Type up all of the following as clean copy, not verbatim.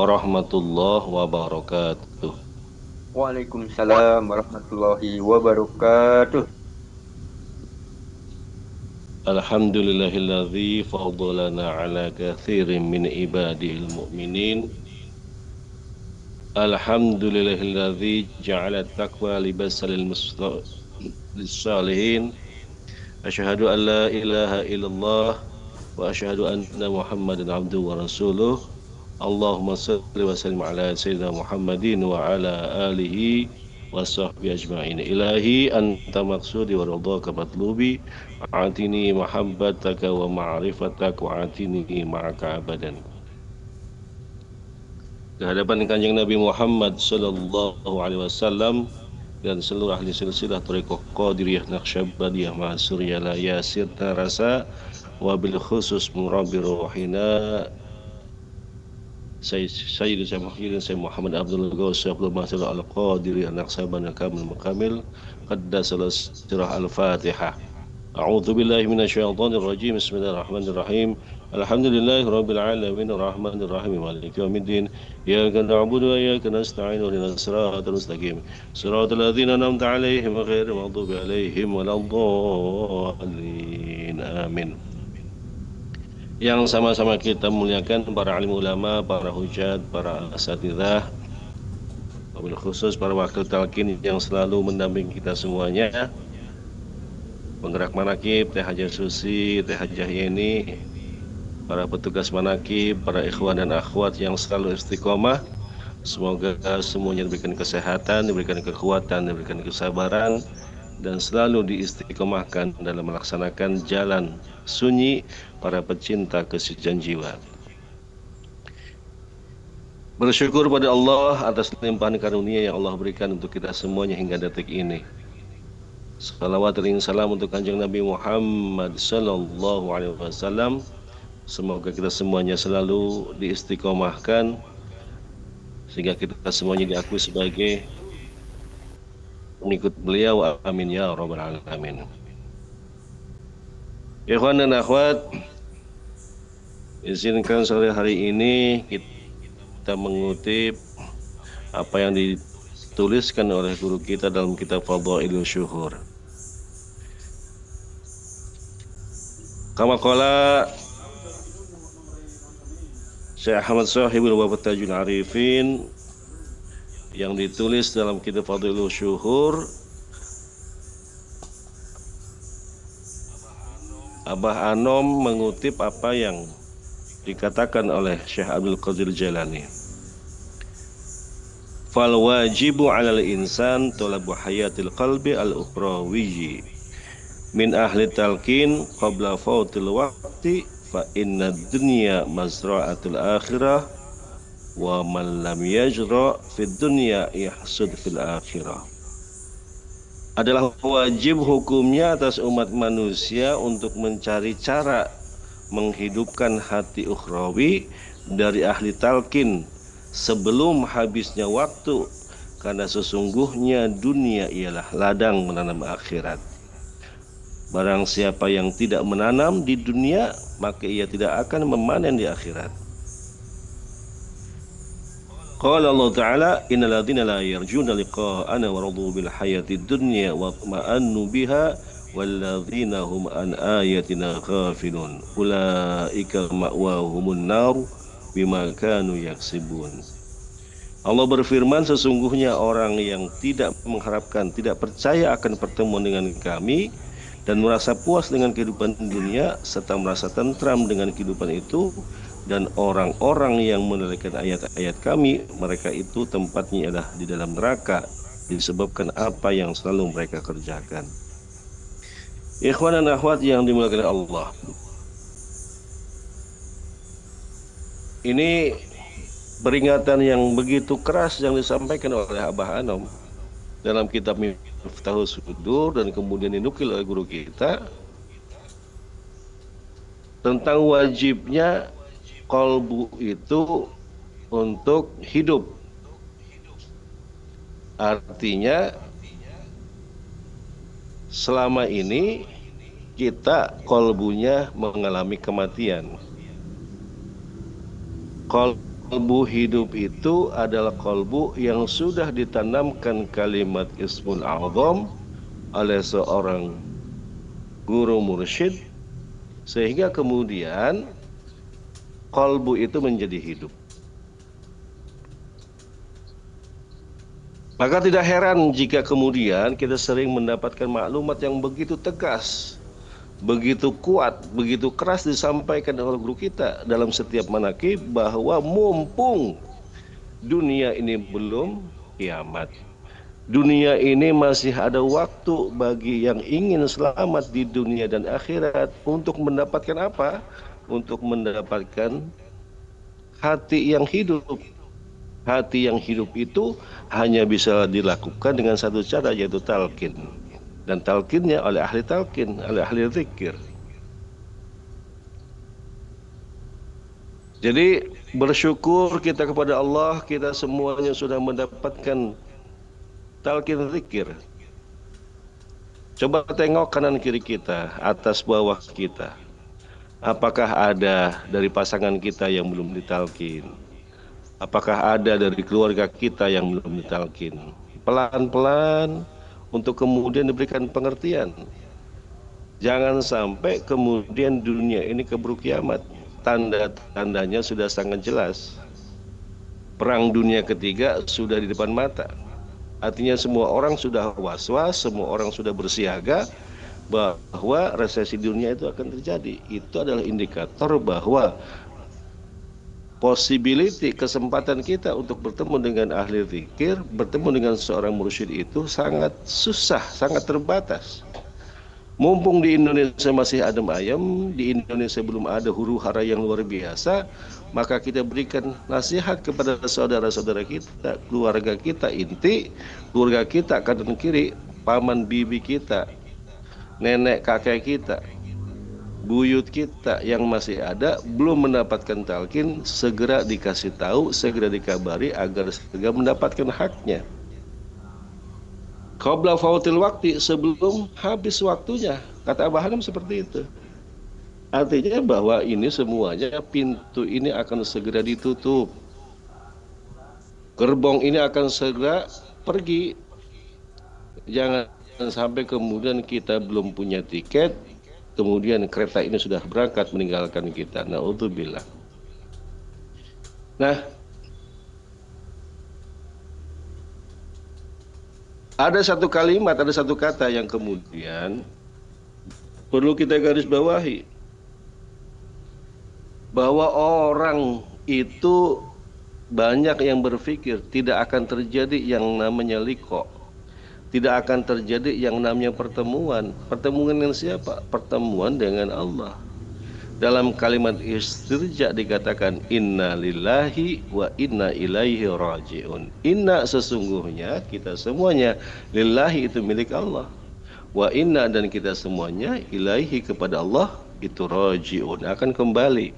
warahmatullahi wabarakatuh. Waalaikumsalam warahmatullahi wabarakatuh. Alhamdulillahilladzi faddalana ala katsirin min ibadihil mu'minin. Alhamdulillahilladzi ja'ala taqwa libasan lissalihin. Asyhadu an la ilaha illallah wa asyhadu anna Muhammadan abduhu wa rasuluh. Allahumma salli wa sallim ala sayyidina Muhammadin wa ala alihi wa sahbihi ajma'in. Ilahi anta maqsudi wa ridhaka matlubi. Atini mahabbataka wa ma'rifataka wa atini ma'aka abadan. Kehadapan Kanjeng Nabi Muhammad sallallahu alaihi wasallam dan seluruh ahli silsilah Thariqah Qadiriyah Naqsyabandiyah Ma'asuriyah la yasirna rasa wabil khusus murabbi ruhina Sayyid Sayyid Muhammad Abdul Ghaus Abdul Mahsud Al-Qadiri An-Naqsabandi Kamil Mukamil Qaddasallahu sirah Al-Fatihah. A'udzu billahi minasyaitonir rajim. Bismillahirrahmanirrahim. Alhamdulillahi rabbil alamin arrahmanir rahim maliki yaumiddin. Iyyaka na'budu wa iyyaka nasta'in ihdinas siratal mustaqim. Siratal ladzina an'amta 'alaihim ghairil maghdubi 'alaihim waladdallin. Amin. Yang sama-sama kita muliakan para alim ulama, para hujat, para asatidzah, wabil khusus para wakil talqin yang selalu mendampingi kita semuanya. Penggerak manakib, Teh Hajah Susi, Teh Hajah Yeni, para petugas manakib, para ikhwan dan akhwat yang selalu istiqomah. Semoga semuanya diberikan kesehatan, diberikan kekuatan, diberikan kesabaran, dan selalu diistiqomahkan dalam melaksanakan jalan sunyi para pecinta kesucian jiwa. Bersyukur pada Allah atas limpahan karunia yang Allah berikan untuk kita semuanya hingga detik ini. Salawat dan salam untuk Kanjeng Nabi Muhammad sallallahu alaihi wasallam. Semoga kita semuanya selalu diistiqomahkan sehingga kita semuanya diakui sebagai pengikut beliau. Amin ya rabbal alamin. Ikhwan dan akhwat, izinkan sore hari ini kita mengutip apa yang dituliskan oleh guru kita dalam kitab Fadhailus Syuhur. Kama qala Syekh Ahmad Sahibul Wafat Tajul Arifin yang ditulis dalam kitab Fadhailus Syuhur, Abah Anom mengutip apa yang dikatakan oleh Syekh Abdul Qadir Jailani. Fal wajibu 'alal insan talabu hayatil qalbi al-ukhrawiyyi min ahli talqin qabla fautil waqti fa inna dunya mazra'atul akhirah wa man lam yajra fid dunya yahsud fil akhirah. Adalah wajib hukumnya atas umat manusia untuk mencari cara menghidupkan hati ukhrawi dari ahli talqin sebelum habisnya waktu, karena sesungguhnya dunia ialah ladang menanam akhirat. Barang siapa yang tidak menanam di dunia, maka ia tidak akan memanen di akhirat. Qala Allah Ta'ala, innal ladzina la yarjuna liqa'ana wa radu bil hayatid dunya wa ma'annu biha wal ladzina hum an ayatina ghafilun ulaika ma'wahumun nar bima kanu yaksibun. Allah berfirman, sesungguhnya orang yang tidak mengharapkan, tidak percaya akan pertemuan dengan kami dan merasa puas dengan kehidupan dunia serta merasa tentram dengan kehidupan itu, dan orang-orang yang menelaikan ayat-ayat kami, mereka itu tempatnya adalah di dalam neraka disebabkan apa yang selalu mereka kerjakan. Ikhwan dan akhwat yang dimuliakan Allah, ini peringatan yang begitu keras yang disampaikan oleh Abah Anom dalam kitab Miftahus Sudur dan kemudian dinukil oleh guru kita tentang wajibnya kolbu itu untuk hidup. Artinya selama ini kita kolbunya mengalami kematian. Kolbu hidup itu adalah kolbu yang sudah ditanamkan kalimat Ismul A'zam oleh seorang guru mursyid, sehingga kemudian kolbu itu menjadi hidup. Maka tidak heran jika kemudian kita sering mendapatkan maklumat yang begitu tegas, begitu kuat, begitu keras disampaikan oleh guru kita dalam setiap manakib, bahwa mumpung dunia ini belum kiamat, dunia ini masih ada waktu bagi yang ingin selamat di dunia dan akhirat untuk mendapatkan apa? Untuk mendapatkan hati yang hidup. Hati yang hidup itu hanya bisa dilakukan dengan satu cara, yaitu talqin. Dan talqinnya oleh ahli talqin, oleh ahli zikir. Jadi bersyukur kita kepada Allah, kita semuanya sudah mendapatkan talqin zikir. Coba tengok kanan kiri kita, atas bawah kita. Apakah ada dari pasangan kita yang belum ditalqin? Apakah ada dari keluarga kita yang belum ditalqin? Pelan-pelan untuk kemudian diberikan pengertian. Jangan sampai kemudian dunia ini keburu kiamat. Tanda-tandanya sudah sangat jelas. Perang dunia ketiga sudah di depan mata. Artinya semua orang sudah was-was, semua orang sudah bersiaga bahwa resesi dunia itu akan terjadi. Itu adalah indikator bahwa possibility, kesempatan kita untuk bertemu dengan ahli zikir, bertemu dengan seorang mursyid itu sangat susah, sangat terbatas. Mumpung di Indonesia masih adem ayem, di Indonesia belum ada huru hara yang luar biasa, maka kita berikan nasihat kepada saudara-saudara kita, keluarga kita inti, keluarga kita kanan kiri, paman bibi kita, nenek kakek kita, buyut kita yang masih ada belum mendapatkan talqin, segera dikasih tahu, segera dikabari agar segera mendapatkan haknya. Qabla fautil waktu, sebelum habis waktunya. Kata Abah Hanam seperti itu. Artinya bahwa ini semuanya, pintu ini akan segera ditutup. Gerbong ini akan segera pergi. Jangan sampai kemudian kita belum punya tiket, kemudian kereta ini sudah berangkat meninggalkan kita. Na'udzubillah. Nah, ada satu kalimat, ada satu kata yang kemudian perlu kita garis bawahi, bahwa orang itu banyak yang berpikir tidak akan terjadi yang namanya liqa, tidak akan terjadi yang namanya pertemuan. Pertemuan dengan siapa? Pertemuan dengan Allah. Dalam kalimat istirja dikatakan inna lillahi wa inna ilaihi raji'un. Inna, sesungguhnya kita semuanya, lillahi itu milik Allah, wa inna, dan kita semuanya, ilaihi, kepada Allah itu raji'un, akan kembali.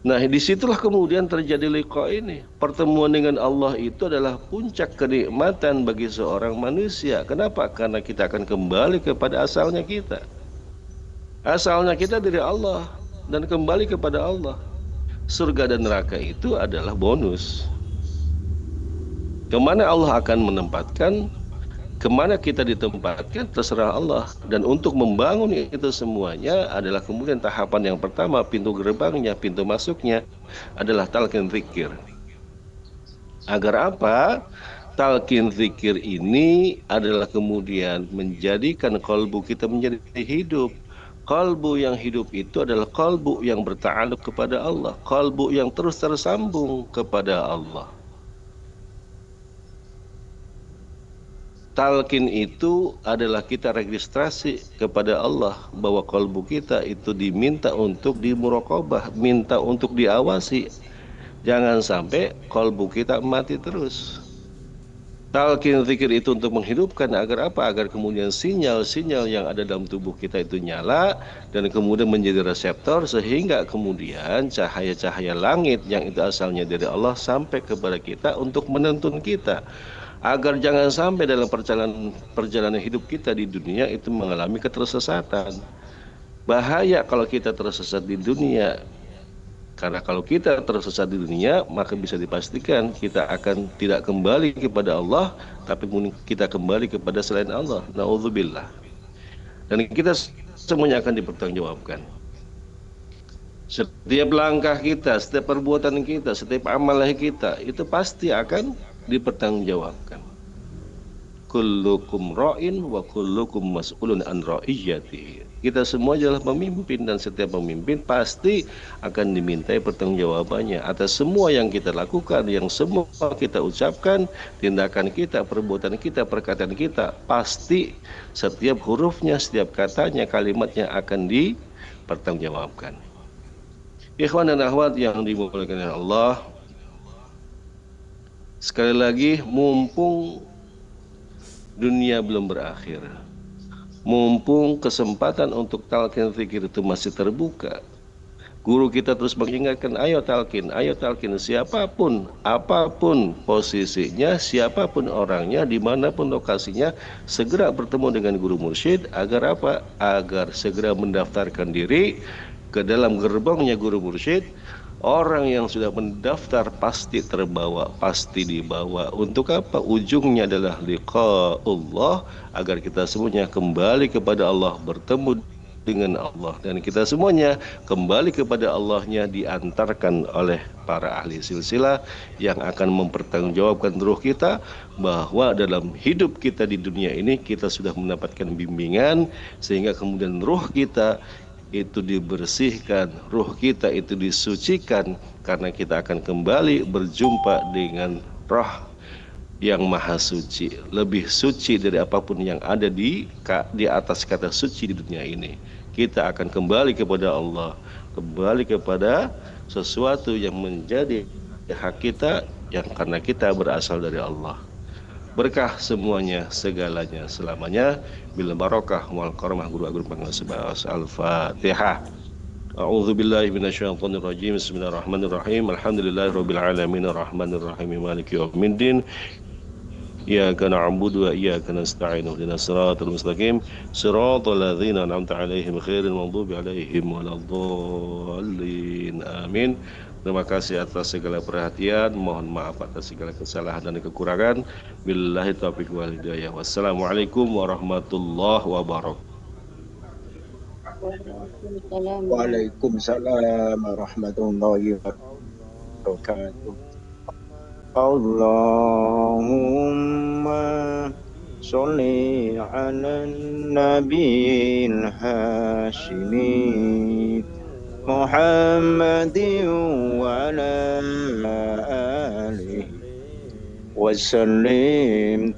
Nah, disitulah kemudian terjadi liqa ini. Pertemuan dengan Allah itu adalah puncak kenikmatan bagi seorang manusia. Kenapa? Karena kita akan kembali kepada asalnya kita. Asalnya kita dari Allah dan kembali kepada Allah. Surga dan neraka itu adalah bonus. Kemana Allah akan menempatkan, kemana kita ditempatkan, terserah Allah. Dan untuk membangun itu semuanya adalah kemudian tahapan yang pertama, pintu gerbangnya, pintu masuknya adalah talqin zikir. Agar apa? Talqin zikir ini adalah kemudian menjadikan kalbu kita menjadi hidup. Kalbu yang hidup itu adalah kalbu yang berta'alluq kepada Allah, kalbu yang terus tersambung kepada Allah. Talqin itu adalah kita registrasi kepada Allah bahwa kalbu kita itu diminta untuk dimuraqabah, minta untuk diawasi. Jangan sampai kalbu kita mati terus. Talqin zikir itu untuk menghidupkan, agar apa? Agar kemudian sinyal-sinyal yang ada dalam tubuh kita itu nyala dan kemudian menjadi reseptor, sehingga kemudian cahaya-cahaya langit yang itu asalnya dari Allah sampai kepada kita untuk menuntun kita. Agar jangan sampai dalam perjalanan hidup kita di dunia itu mengalami ketersesatan. Bahaya kalau kita tersesat di dunia. Karena kalau kita tersesat di dunia, maka bisa dipastikan kita akan tidak kembali kepada Allah, tapi kita kembali kepada selain Allah. Nauzubillah. Dan kita semuanya akan dipertanggungjawabkan. Setiap langkah kita, setiap perbuatan kita, setiap amalan kita, itu pasti akan dipertanggungjawabkan. Kullukum ra'in wa kullukum mas'ulun an ra'iyatihi. Kita semua adalah pemimpin, dan setiap pemimpin pasti akan dimintai pertanggungjawabannya atas semua yang kita lakukan, yang semua kita ucapkan, tindakan kita, perbuatan kita, perkataan kita, pasti setiap hurufnya, setiap katanya, kalimatnya akan dipertanggungjawabkan. Ikhwan dan akhwat yang dimuliakan oleh Allah, sekali lagi, mumpung dunia belum berakhir, mumpung kesempatan untuk talqin zikir itu masih terbuka, guru kita terus mengingatkan, ayo talqin, siapapun, apapun posisinya, siapapun orangnya, dimanapun lokasinya, segera bertemu dengan guru mursyid. Agar apa? Agar segera mendaftarkan diri ke dalam gerbongnya guru mursyid. Orang yang sudah mendaftar pasti terbawa, pasti dibawa. Untuk apa? Ujungnya adalah liqa'ullah, agar kita semuanya kembali kepada Allah, bertemu dengan Allah, dan kita semuanya kembali kepada Allahnya diantarkan oleh para ahli silsilah yang akan mempertanggungjawabkan ruh kita, bahwa dalam hidup kita di dunia ini kita sudah mendapatkan bimbingan, sehingga kemudian ruh kita itu dibersihkan, ruh kita itu disucikan, karena kita akan kembali berjumpa dengan roh yang maha suci, lebih suci dari apapun yang ada di atas kata suci di dunia ini. Kita akan kembali kepada Allah, kembali kepada sesuatu yang menjadi hak kita, yang karena kita berasal dari Allah. Berkah semuanya, segalanya, selamanya, bil barokah wal karamah guru agung panglas. Al-Fatihah. A'udzu billahi minasyaitonir rajim. Bismillahirrahmanirrahim. Alhamdulillahirabbil alamin arrahmanir rahim maliki yaumiddin. Iyyaka na'budu wa iyyaka nasta'in. Ihdinas siratal mustaqim. Shiratal ladzina an'amta 'alaihim ghairil maghdubi 'alaihim waladdallin. Amin. Terima kasih atas segala perhatian. Mohon maaf atas segala kesalahan dan kekurangan. Billahi taufiq wal hidayah. Wassalamualaikum warahmatullahi wabarakatuh. Waalaikumsalam warahmatullahi wabarakatuh. Allahumma sholli ala nabiyil hashimi Muhammadin wa ala alihi wa sallim